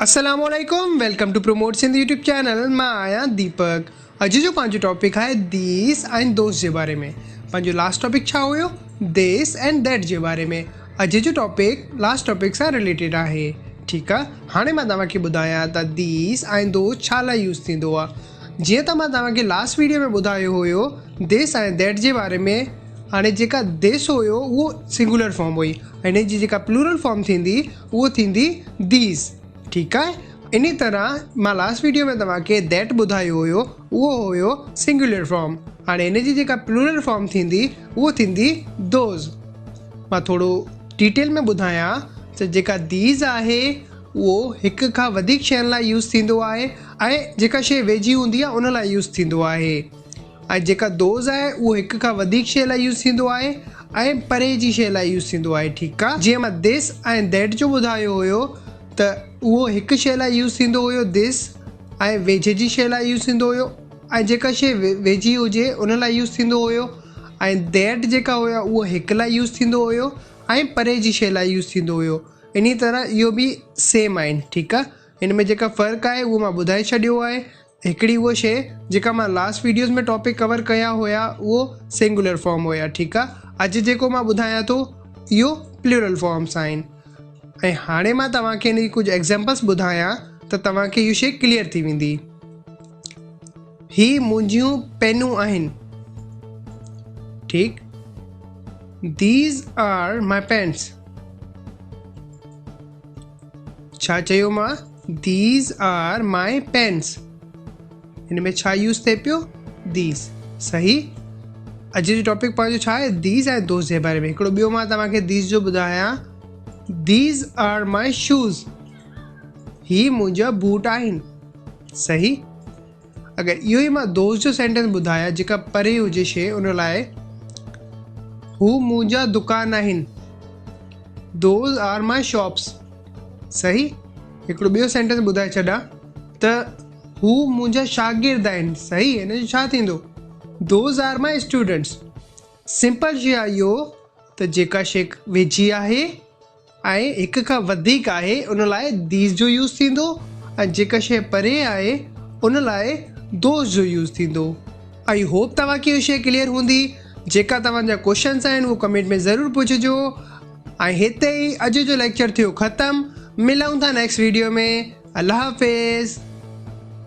अस्सलामुअलैकुम, welcome to promote Sindh YouTube channel. मैं आया दीपक। अॼु जो पंहिंजो टॉपिक है दीस एंड दोस्त जे बारे में। पंहिंजो लास्ट टॉपिक छा हुयो? दिस एंड दैट जे बारे में। अॼु जो टॉपिक लास्ट टॉपिक सां रिलेटेड आहे। ठीकु आहे, हाणे मां तव्हांखे ॿुधायां त दीस एंड दोस्त छा लाइ यूज़ थींदो आहे। जीअं त मां तव्हांखे लास्ट वीडियो में ॿुधायो हुयो दिस एंड दैट जे बारे में। हाणे जेका दिस हुयो उहो सिंगुलर फॉर्म हुई, हिन जी जेका प्लूरल फॉर्म थींदी उहो थींदी दीस। ठीकु आहे, इन तरह मां लास्ट वीडियो में तव्हांखे दैट ॿुधायो हुयो, उहो हुयो सिंगुलर फॉर्म। हाणे हिन जी जेका प्लूरल फॉर्म थींदी उहो थींदी दोज़। मां थोरो डिटेल में ॿुधायां त जेका दीज़ आहे उहो हिक खां वधीक शयुनि लाइ यूज़ थींदो आहे ऐं जेका शइ वेझी हूंदी आहे उन लाइ यूज़ थींदो आहे। ऐं जेका दोज़ आहे उहो हिक खां वधीक शइ लाइ यूज़ थींदो आहे ऐं परे जी शइ लाइ यूज़ थींदो आहे। ठीकु आहे, जीअं मां दिस ऐं दैट जो ॿुधायो हुयो त उहो हिकु शइ लाइ यूज़ थींदो हुयो दिस, ऐं वेझे जी शइ लाइ यूज़ थींदो हुयो, ऐं जेका शइ वेझी हुजे उन लाइ यूज़ थींदो हुयो। ऐं दैट जेका हुया उहो हिकु लाइ यूज़ थींदो हुयो ऐं परे जी शइ लाइ यूज़ थींदो हुयो। इन तरह इहो बि सेम आहिनि। ठीकु आहे, हिन में जेका फ़र्क़ु आहे उहो मां ॿुधाए छॾियो आहे। हिकिड़ी उहा शइ जेका मां लास्ट वीडियोज़ में टॉपिक कवर कया हुया उहो सिंगुलर फॉर्म हुया। ठीकु आहे, अॼु जेको मां ॿुधायां थो इहो प्लूरल फॉर्म्स आहिनि। ऐं हाणे मां तव्हांखे हिन जी कुझु एग्ज़ाम्पल्स ॿुधायां त तव्हांखे इहो शइ क्लियर थी वेंदी। ही मुंहिंजियूं पेनूं आहिनि। ठीकु, दीज़ आर माई पेन्स। छा चयो मां? These are my pens. हिन में छा यूज़ थिए पियो? दीज़। सही। अॼु जो टॉपिक पंहिंजो छा आहे? दीज़ ऐं दोस्त जे बारे में। हिकिड़ो ॿियो मां तव्हांखे दीज़ जो ॿुधायां। These are my shoes। ही मुंहिंजा बूट आहिनि। सही। अगरि इहो ई मां दोस्त जो सेंटेंस ॿुधायां जेका परे हुजे शइ उन लाइ, हू मुंहिंजा दुकान आहिनि। Those are my shops। सही। हिकिड़ो ॿियो सेंटेंस ॿुधाए छॾां त हू मुंहिंजा शागिर्द आहिनि। सही। हिन जो छा थींदो? Those are my students। Simple शइ आहे इहो त जेका शइ वेझी आहे ऐं हिक खां वधीक आहे उन लाइ दीज़ जो यूज़ थींदो, ऐं जेका शइ परे आहे उन लाइ दोस्त जो यूज़ थींदो। आई होप तव्हांखे इहो शइ क्लियर हूंदी। जेका तव्हांजा क्वेश्चन्स आहिनि उहो कमेंट में ज़रूरु पुछिजो। ऐं हिते ई अॼु जो लेक्चर थियो ख़तमु। मिलूं था नेक्स्ट वीडियो में। अल्लाह हाफ़िज़।